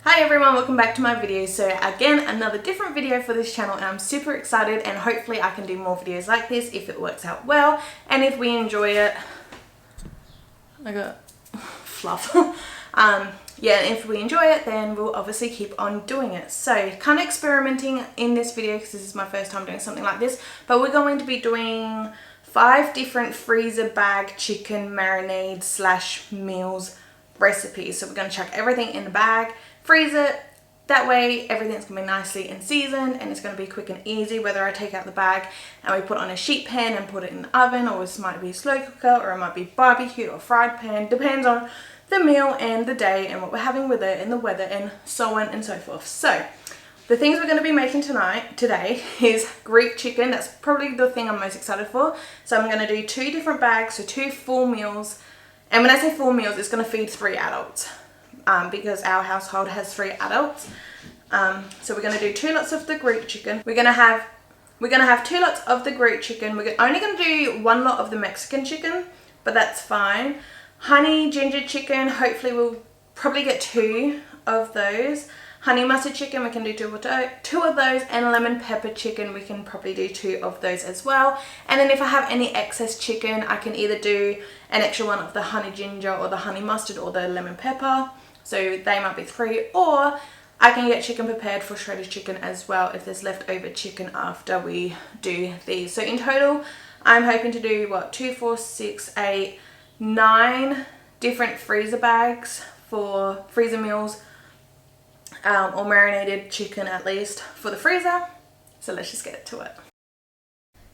Hi everyone, welcome back to my video. So again, another different video for this channel, and I'm super excited, and hopefully I can do more videos like this if it works out well and if we enjoy it. I got fluff. Yeah, and if we enjoy it, then we'll obviously keep on doing it. So kind of experimenting in this video because this is my first time doing something like this, but we're going to be doing 5 different freezer bag chicken marinade / meals recipes. So we're going to chuck everything in the bag, freeze it, that way everything's going to be nicely in seasoned and it's going to be quick and easy, whether I take out the bag and we put it on a sheet pan and put it in the oven, or this might be a slow cooker, or it might be barbecue or fried pan, depends on the meal and the day and what we're having with it and the weather and so on and so forth. So the things we're going to be making today is Greek chicken. That's probably the thing I'm most excited for. So I'm going to do 2 different bags, so 2 full meals. And when I say full meals, it's going to feed 3 adults because our household has 3 adults. So we're going to do 2 lots of the Greek chicken. We're going to have 2 lots of the Greek chicken. We're only going to do 1 lot of the Mexican chicken, but that's fine. Honey ginger chicken, hopefully we'll probably get 2 of those. Honey mustard chicken, we can do 2 of those, and lemon pepper chicken, we can probably do 2 of those as well. And then if I have any excess chicken, I can either do an extra one of the honey ginger or the honey mustard or the lemon pepper, so they might be 3, or I can get chicken prepared for shredded chicken as well if there's leftover chicken after we do these. So in total, I'm hoping to do 2, 4, 6, 8, 9 different freezer bags for freezer meals, or marinated chicken at least for the freezer. So let's just get to it.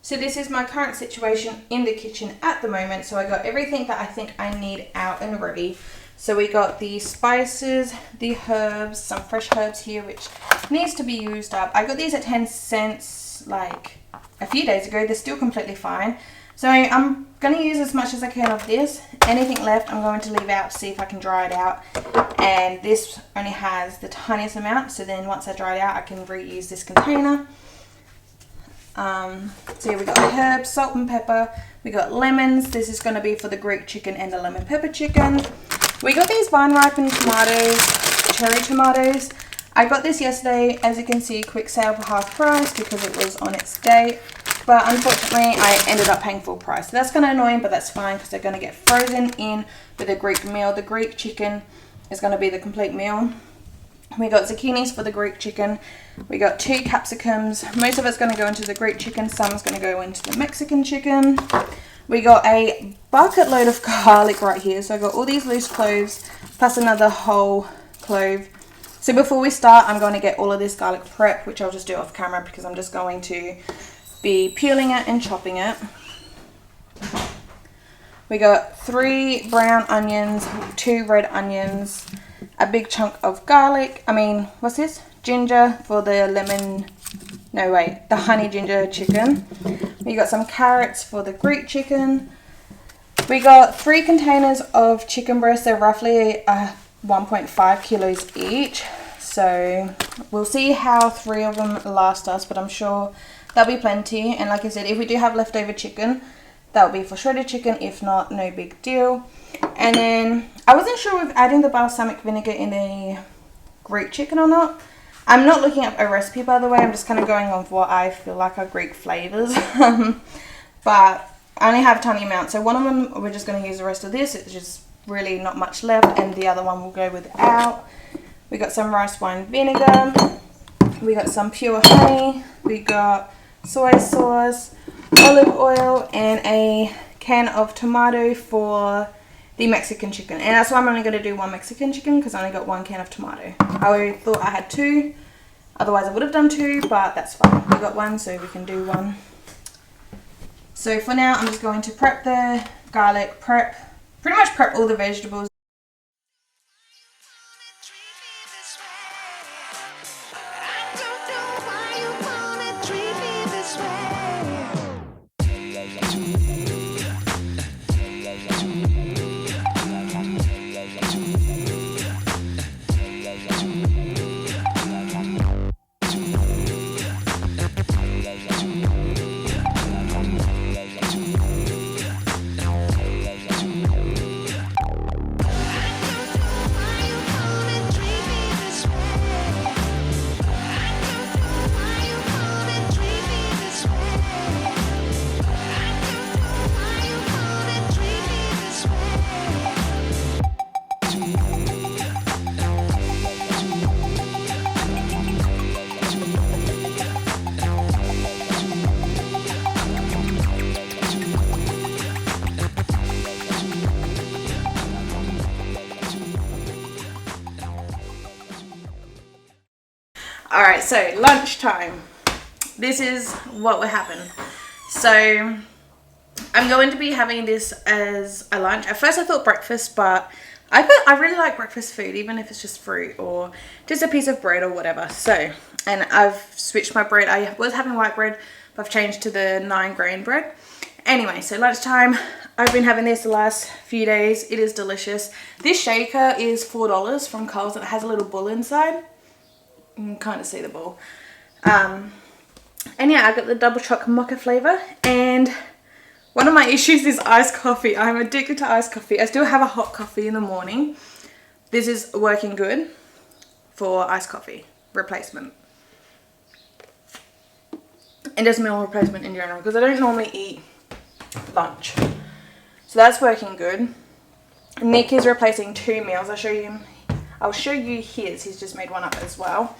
So this is my current situation in the kitchen at the moment. So I got everything that I think I need out and ready. So we got the spices, the herbs, some fresh herbs here which needs to be used up. I got these at 10 cents like a few days ago. They're still completely fine. So I'm going to use as much as I can of this. Anything left I'm going to leave out, see if I can dry it out. And this only has the tiniest amount, so then once I dry it out I can reuse this container. So here we got herbs, salt and pepper, we got lemons. This is going to be for the Greek chicken and the lemon pepper chicken. We got these vine ripened tomatoes, cherry tomatoes. I got this yesterday, as you can see, quick sale for half price because it was on its date. But unfortunately, I ended up paying full price. So that's kind of annoying, but that's fine because they're going to get frozen in with a Greek meal. The Greek chicken is going to be the complete meal. We got zucchinis for the Greek chicken. We got 2 capsicums. Most of it's going to go into the Greek chicken. Some is going to go into the Mexican chicken. We got a bucket load of garlic right here. So I got all these loose cloves plus another whole clove. So before we start, I'm going to get all of this garlic prep, which I'll just do off camera because I'm just going to be peeling it and chopping it. We got 3 brown onions, 2 red onions, a big chunk of garlic. What's this? Ginger for the the honey ginger chicken. We got some carrots for the Greek chicken. We got 3 containers of chicken breasts. They're roughly 1.5 kilos each. So we'll see how 3 of them last us, but I'm sure there'll be plenty. And like I said, if we do have leftover chicken, that'll be for shredded chicken. If not, no big deal. And then I wasn't sure if adding the balsamic vinegar in the Greek chicken or not. I'm not looking up a recipe, by the way. I'm just kind of going on what I feel like are Greek flavors. But I only have a tiny amount. So one of them, we're just going to use the rest of this. It's just really not much left. And the other one will go without. We got some rice wine vinegar. We got some pure honey. We got soy sauce, olive oil, and a can of tomato for the Mexican chicken. And that's why I'm only going to do 1 Mexican chicken because I only got 1 can of tomato. I thought I had 2, otherwise I would have done 2, but that's fine. We got 1, so we can do 1. So for now, I'm just going to prep the garlic, pretty much prep all the vegetables. Alright, so lunchtime. This is what will happen. So I'm going to be having this as a lunch. At first I thought breakfast, but I really like breakfast food, even if it's just fruit or just a piece of bread or whatever. So, and I've switched my bread. I was having white bread, but I've changed to the 9-grain bread. Anyway, so lunchtime, I've been having this the last few days. It is delicious. This shaker is $4 from Coles, and it has a little bowl inside. You can kind of see the bowl. And yeah, I got the double chocolate mocha flavour, and one of my issues is iced coffee. I'm addicted to iced coffee. I still have a hot coffee in the morning. This is working good for iced coffee replacement. And just meal replacement in general, because I don't normally eat lunch. So that's working good. Nick is replacing 2 meals. I'll show you his. He's just made one up as well.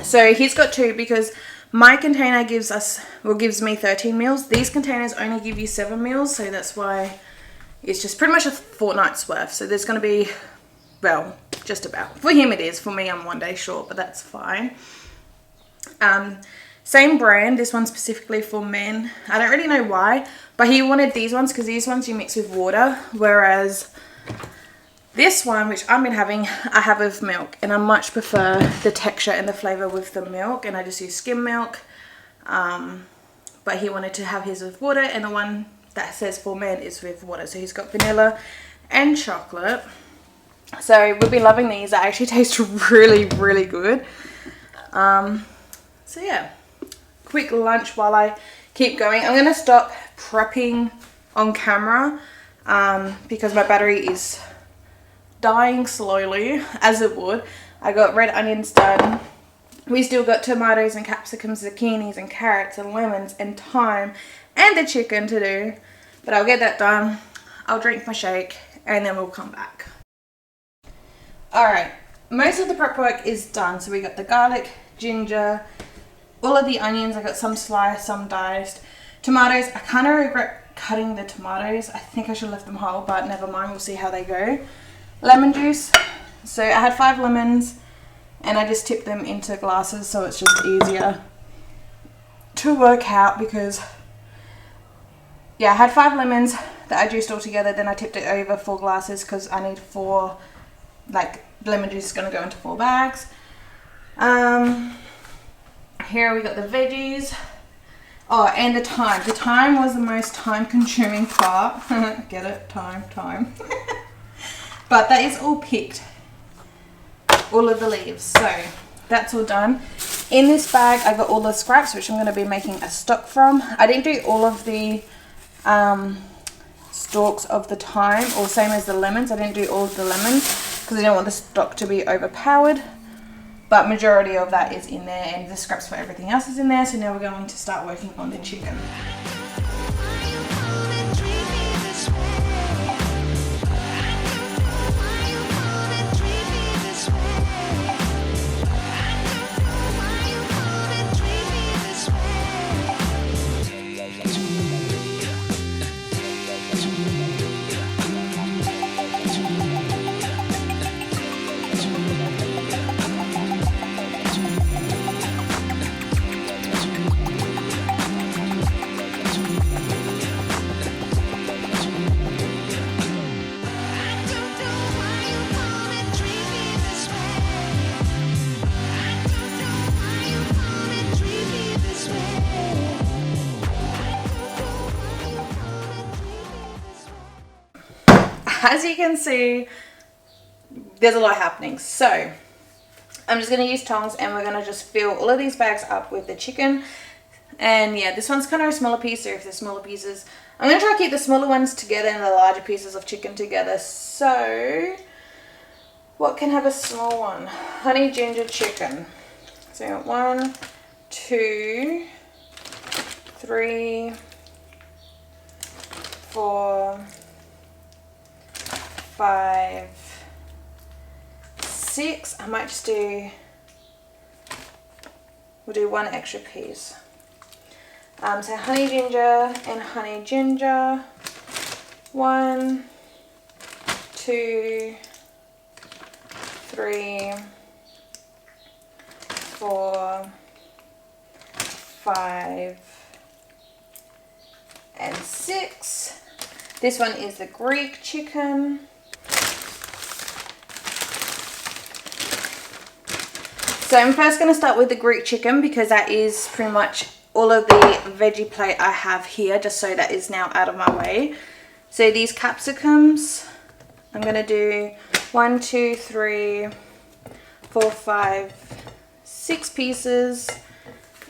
So he's got 2 because my container gives me 13 meals. These containers only give you 7 meals, so that's why it's just pretty much a fortnight's worth. So there's going to be, well, just about. For him it is. For me, I'm 1 day short, but that's fine. Same brand. This one specifically for men. I don't really know why, but he wanted these ones because these ones you mix with water, whereas this one, which I've been having, I have with milk, and I much prefer the texture and the flavour with the milk, and I just use skim milk. But he wanted to have his with water, and the one that says for men is with water. So he's got vanilla and chocolate. So we've been loving these. They actually taste really, really good. So yeah, quick lunch while I keep going. I'm going to stop prepping on camera because my battery is dying slowly, as it would. I got red onions done. We still got tomatoes and capsicums, zucchinis and carrots and lemons and thyme and the chicken to do. But I'll get that done. I'll drink my shake and then we'll come back. Alright, most of the prep work is done. So we got the garlic, ginger, all of the onions. I got some sliced, some diced. Tomatoes, I kind of regret cutting the tomatoes. I think I should have left them whole, but never mind, we'll see how they go. Lemon juice. So I had 5 lemons and I just tipped them into glasses, so it's just easier to work out because, yeah, I had 5 lemons that I juiced all together, then I tipped it over 4 glasses because I need 4, like, lemon juice is going to go into 4 bags. Here we got the veggies. Oh, and the thyme. The thyme was the most time consuming part. Get it? Thyme. But that is all picked, all of the leaves, so that's all done. In this bag I got all the scraps, which I'm going to be making a stock from. I didn't do all of the stalks of the thyme, or same as the lemons. I didn't do all of the lemons because I didn't want the stock to be overpowered, but majority of that is in there, and the scraps for everything else is in there. So now we're going to start working on the chicken. As you can see, there's a lot happening. So I'm just going to use tongs and we're going to just fill all of these bags up with the chicken. And yeah, this one's kind of a smaller piece, so if there's smaller pieces, I'm going to try to keep the smaller ones together and the larger pieces of chicken together. So what can have a small one? Honey ginger chicken. So I got 1, 2, 3, 4, 5, 6. I might just do, we'll do 1 extra piece. So honey ginger and honey ginger. 1, 2, 3, 4, 5, and 6. This one is the Greek chicken. So I'm first going to start with the Greek chicken because that is pretty much all of the veggie plate I have here, just so that is now out of my way. So these capsicums, I'm going to do 1, 2, 3, 4, 5, 6 pieces.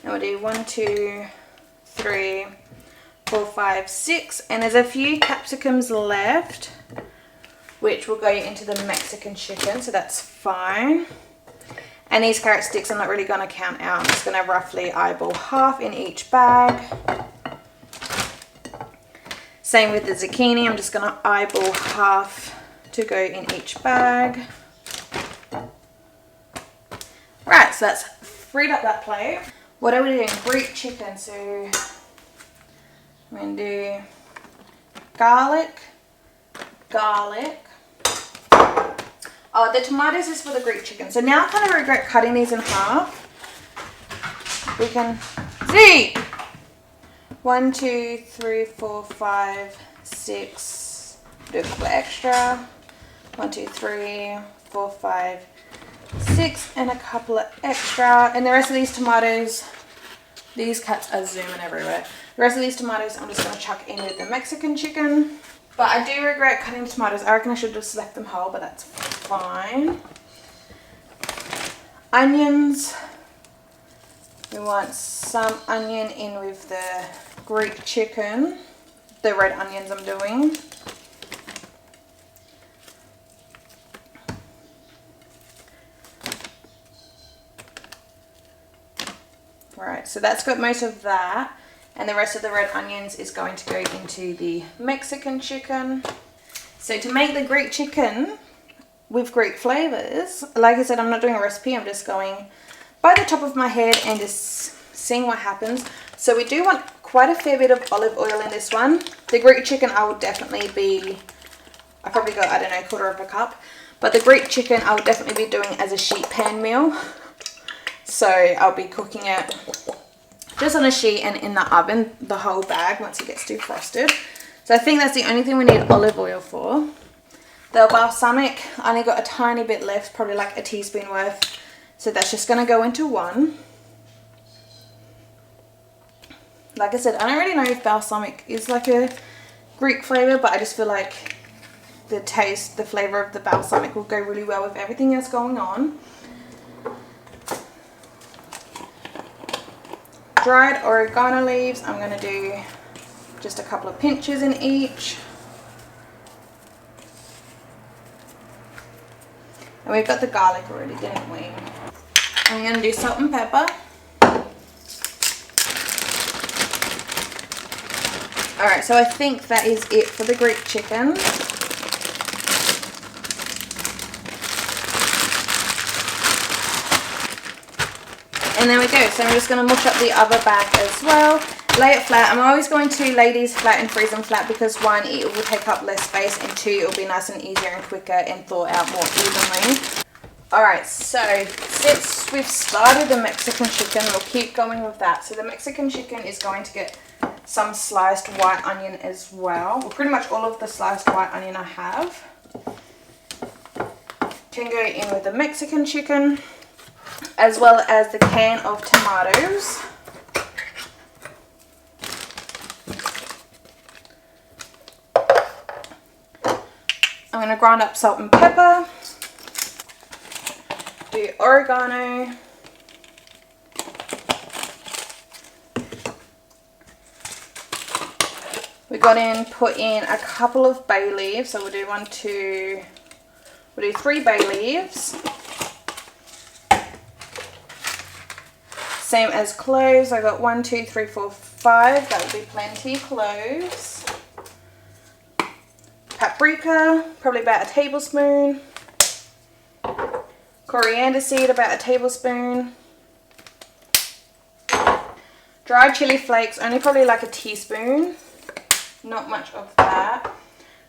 And we'll do 1, 2, 3, 4, 5, 6. And there's a few capsicums left, which will go into the Mexican chicken, so that's fine. And these carrot sticks I'm not really going to count out. I'm just going to roughly eyeball half in each bag. Same with the zucchini. I'm just going to eyeball half to go in each bag. Right, so that's freed up that plate. What are we doing? Greek chicken. So I'm going to do garlic. Oh, the tomatoes is for the Greek chicken. So now I kind of regret cutting these in half. We can see 1, 2, 3, 4, 5, 6. Do a couple extra. 1, 2, 3, 4, 5, 6, and a couple of extra. And the rest of these tomatoes, these cats are zooming everywhere. The rest of these tomatoes I'm just going to chuck in with the Mexican chicken. But I do regret cutting tomatoes. I reckon I should have just left them whole, but that's fine. Onions. We want some onion in with the Greek chicken. The red onions I'm doing. Right, so that's got most of that. And the rest of the red onions is going to go into the Mexican chicken. So to make the Greek chicken with Greek flavors, like I said, I'm not doing a recipe. I'm just going by the top of my head and just seeing what happens. So we do want quite a fair bit of olive oil in this one. The Greek chicken I will definitely be, I probably got, I don't know, 1/4 cup. But the Greek chicken I will definitely be doing as a sheet pan meal. So I'll be cooking it just on a sheet and in the oven, the whole bag, once it gets defrosted. So I think that's the only thing we need olive oil for. The balsamic, I only got a tiny bit left, probably like a teaspoon worth. So that's just going to go into one. Like I said, I don't really know if balsamic is like a Greek flavour, but I just feel like the taste, the flavour of the balsamic will go really well with everything else going on. Dried oregano leaves, I'm going to do just a couple of pinches in each. And we've got the garlic already, didn't we? I'm going to do salt and pepper. Alright, so I think that is it for the Greek chicken. And there we go. So I'm just going to mush up the other bag as well. Lay it flat. I'm always going to lay these flat and freeze them flat because 1, it will take up less space, and 2, it will be nice and easier and quicker and thaw out more evenly. Alright, so since we've started the Mexican chicken, we'll keep going with that. So the Mexican chicken is going to get some sliced white onion as well. Well, pretty much all of the sliced white onion I have. Can go in with the Mexican chicken, as well as the can of tomatoes. I'm going to grind up salt and pepper, do oregano, we put in a couple of bay leaves, so we'll do 1, 2, we'll do 3 bay leaves. Same as cloves, I got 1, 2, 3, 4, 5, that will be plenty cloves. Paprika, probably about a tablespoon. Coriander seed, about a tablespoon. Dried chili flakes, only probably like a teaspoon. Not much of that.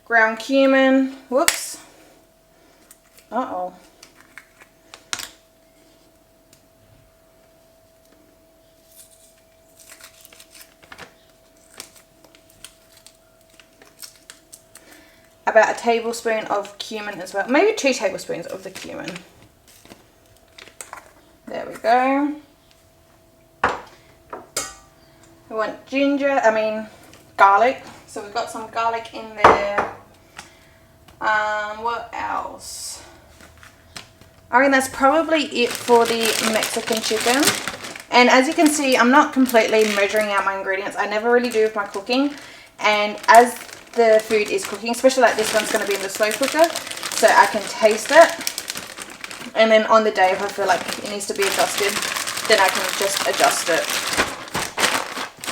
Ground cumin, whoops. Uh-oh. about a tablespoon of cumin as well. Maybe 2 tablespoons of the cumin. There we go. We want garlic. So we've got some garlic in there. What else? I reckon that's probably it for the Mexican chicken. And as you can see, I'm not completely measuring out my ingredients. I never really do with my cooking. And as the food is cooking, especially like this one's going to be in the slow cooker, so I can taste it. And then on the day, if I feel like it needs to be adjusted, then I can just adjust it.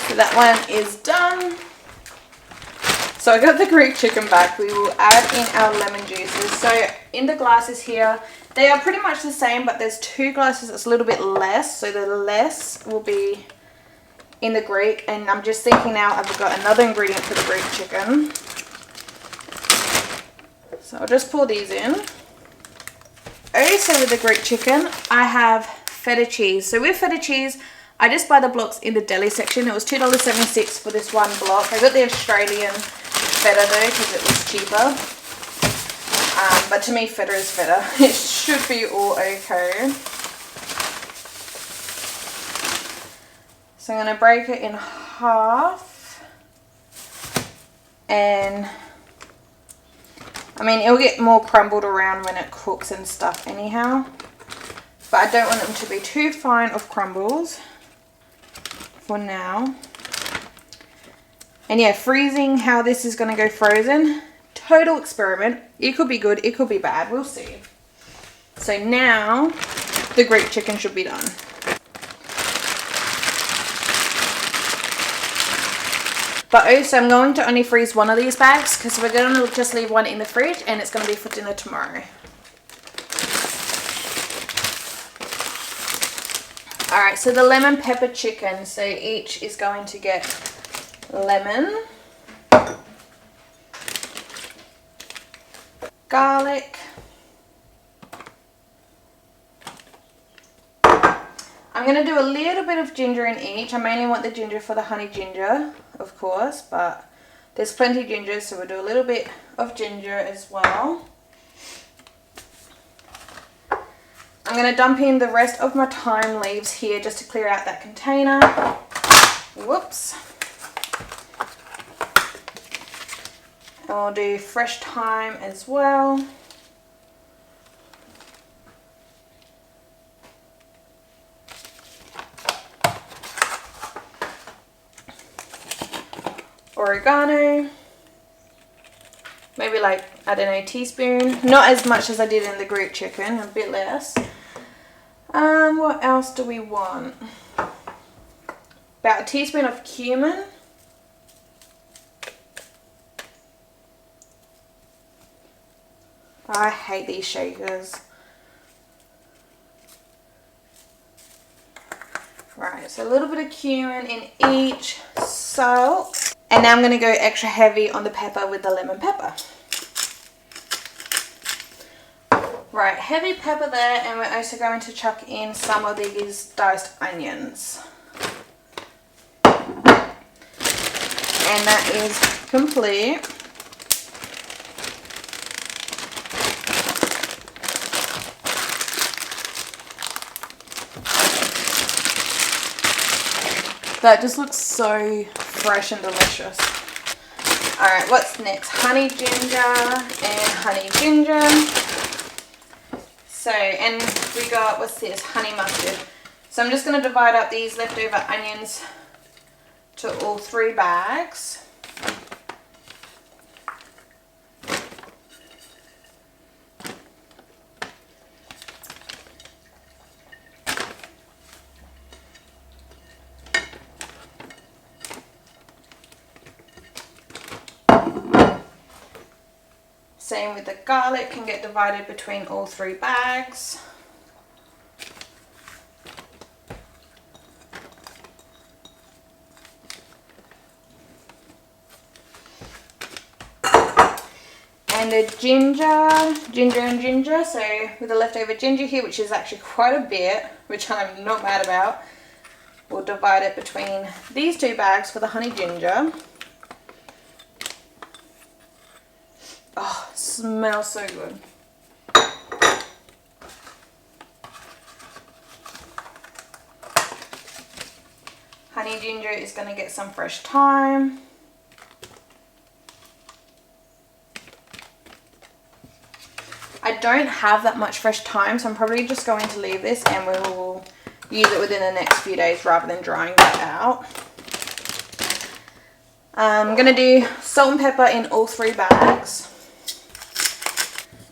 So that one is done. So I got the Greek chicken back. We will add in our lemon juices. So in the glasses here, they are pretty much the same, but there's 2 glasses that's a little bit less. So the less will be in the Greek. And I'm just thinking now I've got another ingredient for the Greek chicken. So I'll just pour these in. Also with the Greek chicken, I have feta cheese. So with feta cheese, I just buy the blocks in the deli section. It was $2.76 for this one block. I got the Australian feta though because it was cheaper. But to me, feta is feta. It should be all okay. So I'm going to break it in half. And I mean, it'll get more crumbled around when it cooks and stuff anyhow. But I don't want them to be too fine of crumbles for now. And yeah, freezing how this is going to go frozen. Total experiment. It could be good, it could be bad. We'll see. So now the Greek chicken should be done. But also I'm going to only freeze one of these bags because we're going to just leave one in the fridge and it's going to be for dinner tomorrow. Alright, so the lemon pepper chicken. So each is going to get lemon, garlic, I'm going to do a little bit of ginger in each. I mainly want the ginger for the honey ginger, of course, but there's plenty of ginger, so we'll do a little bit of ginger as well. I'm going to dump in the rest of my thyme leaves here just to clear out that container. Whoops. And we'll do fresh thyme as well. Oregano, maybe like, I don't know, a teaspoon, not as much as I did in the Greek chicken, a bit less. What else do we want? About a teaspoon of cumin. I hate these shakers. Right, so a little bit of cumin in each, salt. And now I'm going to go extra heavy on the pepper with the lemon pepper. Right, heavy pepper there, and we're also going to chuck in some of these diced onions. And that is complete. That just looks so fresh and delicious. Alright, what's next? Honey ginger and honey ginger. So, and we got, what's this? Honey mustard. So I'm just going to divide up these leftover onions to all 3 bags. Same with the garlic, can get divided between all 3 bags. And the ginger and ginger, so with the leftover ginger here, which is actually quite a bit, which I'm not mad about, we'll divide it between these 2 bags for the honey ginger. Oh, it smells so good. Honey ginger is going to get some fresh thyme. I don't have that much fresh thyme, so I'm probably just going to leave this and we will use it within the next few days rather than drying that out. I'm going to do salt and pepper in all 3 bags.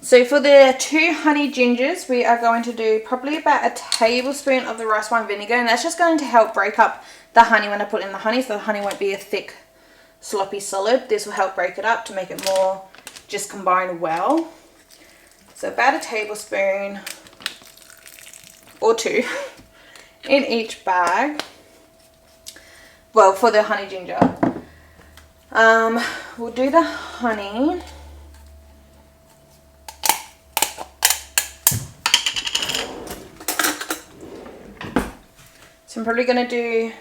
So for the 2 honey gingers, we are going to do probably about a tablespoon of the rice wine vinegar, and that's just going to help break up the honey when I put in the honey, so the honey won't be a thick, sloppy solid. This will help break it up to make it more just combine well. So about a tablespoon or 2 in each bag. Well, for the honey ginger. We'll do the honey. So I'm probably going to do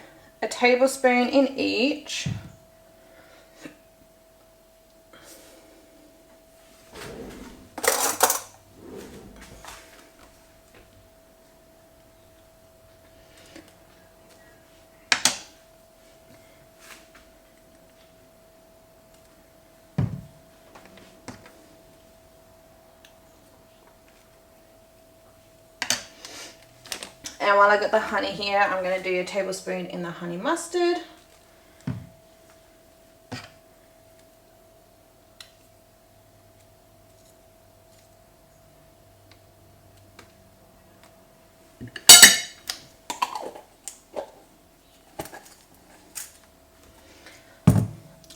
a tablespoon in each. And while I got the honey here, I'm going to do a tablespoon in the honey mustard.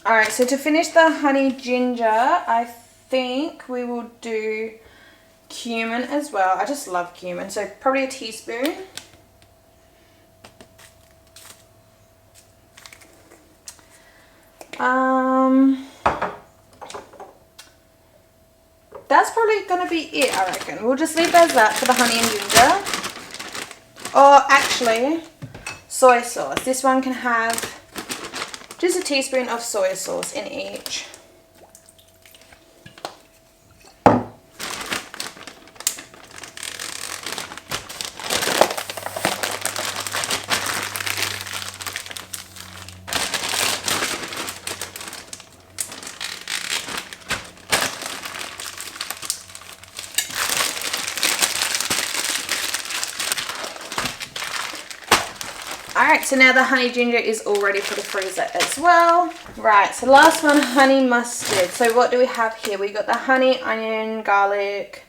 Alright, so to finish the honey ginger, I think we will do cumin as well. I just love cumin, so probably a teaspoon. That's probably going to be it, I reckon. We'll just leave it as that for the honey and ginger. Or actually, soy sauce. This one can have just a teaspoon of soy sauce in each. Alright, so now the honey ginger is all ready for the freezer as well. Right, so last one, honey mustard. So what do we have here? We got the honey, onion, garlic,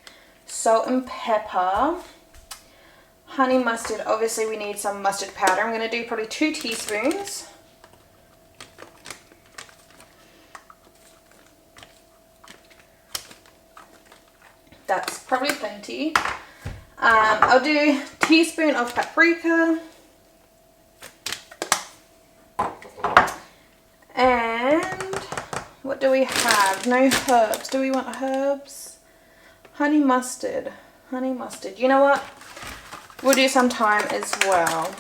salt and pepper. Honey mustard, obviously we need some mustard powder. I'm going to do probably 2 teaspoons. That's probably plenty. I'll do a teaspoon of paprika. And what do we have? No herbs. Do we want herbs? Honey mustard. Honey mustard. You know what? We'll do some thyme as well.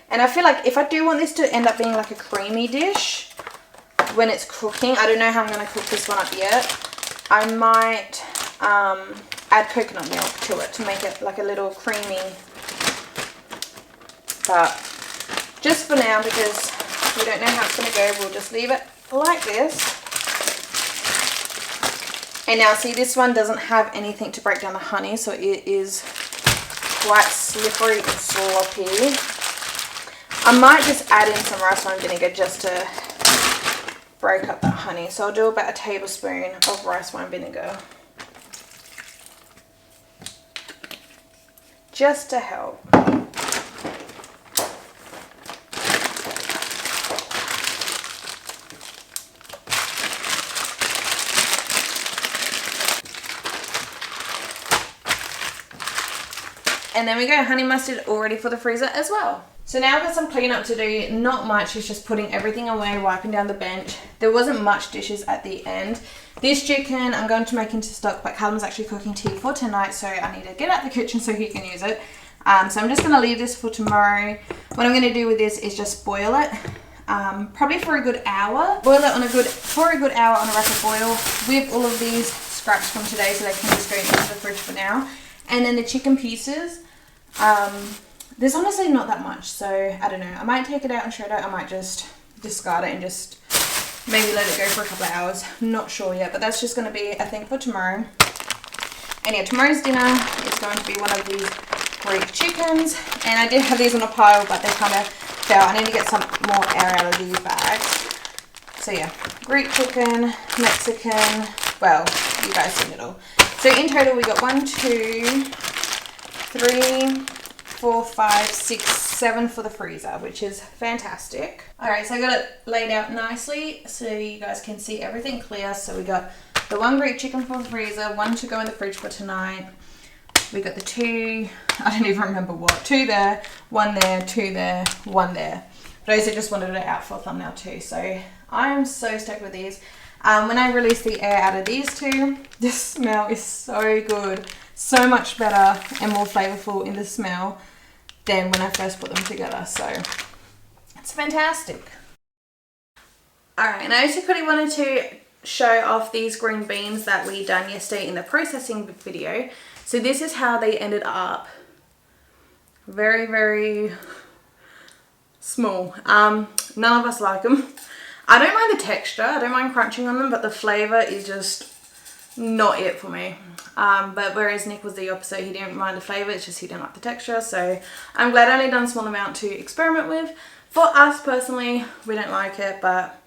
And I feel like if I do want this to end up being like a creamy dish when it's cooking, I don't know how I'm going to cook this one up yet. I might add coconut milk to it to make it like a little creamy. But just for now, because we don't know how it's going to go, we'll just leave it like this. And now see, this one doesn't have anything to break down the honey, so it is quite slippery and sloppy. I might just add in some rice wine vinegar just to break up that honey. So I'll do about a tablespoon of rice wine vinegar. Just to help. And then we go, honey mustard all ready for the freezer as well. So now I've got some cleanup to do. Not much, it's just putting everything away, wiping down the bench. There wasn't much dishes at the end. This chicken I'm going to make into stock, but Callum's actually cooking tea for tonight, so I need to get out the kitchen so he can use it. So I'm just going to leave this for tomorrow. What I'm going to do with this is just boil it. probably for a good hour. Boil it for a good hour on a rapid boil with all of these scraps from today, so they can just go into the fridge for now. And then the chicken pieces, there's honestly not that much, so I don't know. I might take it out and shred it. I might just discard it and just maybe let it go for a couple of hours. Not sure yet, but that's just going to be a thing for tomorrow. And yeah, tomorrow's dinner is going to be one of these Greek chickens. And I did have these on a pile, but they kind of fell. I need to get some more air out of these bags. So yeah, Greek chicken, Mexican, well, you guys seen it all. So in total we got 1, 2, 3, 4, 5, 6, 7 for the freezer, which is fantastic. Alright, so I got it laid out nicely so you guys can see everything clear. So we got the 1 Greek chicken for the freezer, 1 to go in the fridge for tonight. We got the 2, I don't even remember what, 2 there, 1 there, 2 there, 1 there. But I also just wanted it out for a thumbnail too, so I am so stoked with these. When I release the air out of these two, the smell is so good. So much better and more flavourful in the smell than when I first put them together. So it's fantastic. Alright, and I also quickly wanted to show off these green beans that we done yesterday in the processing video. So this is how they ended up. Very, very small. None of us like them. I don't mind the texture, I don't mind crunching on them, but the flavour is just not it for me. But whereas Nick was the opposite, he didn't mind the flavour, it's just he didn't like the texture. So I'm glad I only done a small amount to experiment with. For us personally, we don't like it, but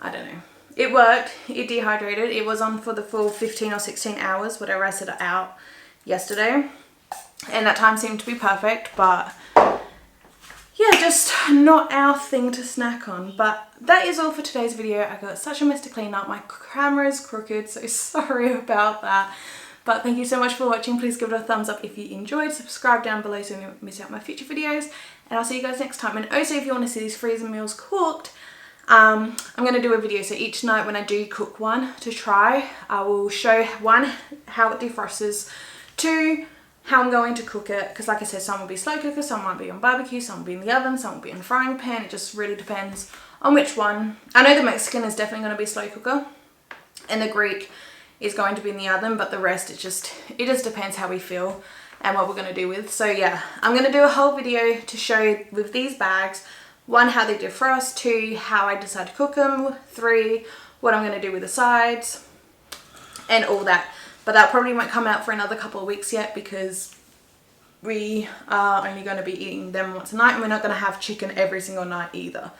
I don't know. It worked, it dehydrated, it was on for the full 15 or 16 hours, whatever I set it out yesterday. And that time seemed to be perfect, but yeah, just not our thing to snack on. But that is all for today's video. I got such a mess to clean up. My camera is crooked, so sorry about that. But thank you so much for watching. Please give it a thumbs up if you enjoyed. Subscribe down below so you don't miss out my future videos. And I'll see you guys next time. And also, if you want to see these freezer meals cooked, I'm going to do a video. So each night when I do cook one to try, I will show 1, how it defrosts, 2, how I'm going to cook it, because like I said, some will be slow cooker, some might be on barbecue, some will be in the oven, some will be in the frying pan. It just really depends on which one. I know the Mexican is definitely going to be slow cooker and the Greek is going to be in the oven, but the rest it just depends how we feel and what we're going to do with. So yeah, I'm going to do a whole video to show with these bags, 1, how they defrost, 2, how I decide to cook them, 3, what I'm going to do with the sides and all that. But that probably won't come out for another couple of weeks yet because we are only going to be eating them once a night and we're not going to have chicken every single night either.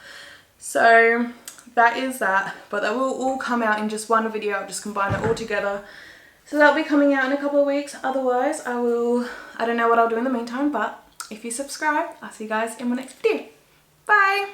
So that is that. But that will all come out in just one video. I'll just combine it all together. So that'll be coming out in a couple of weeks. Otherwise, I don't know what I'll do in the meantime. But if you subscribe, I'll see you guys in my next video. Bye!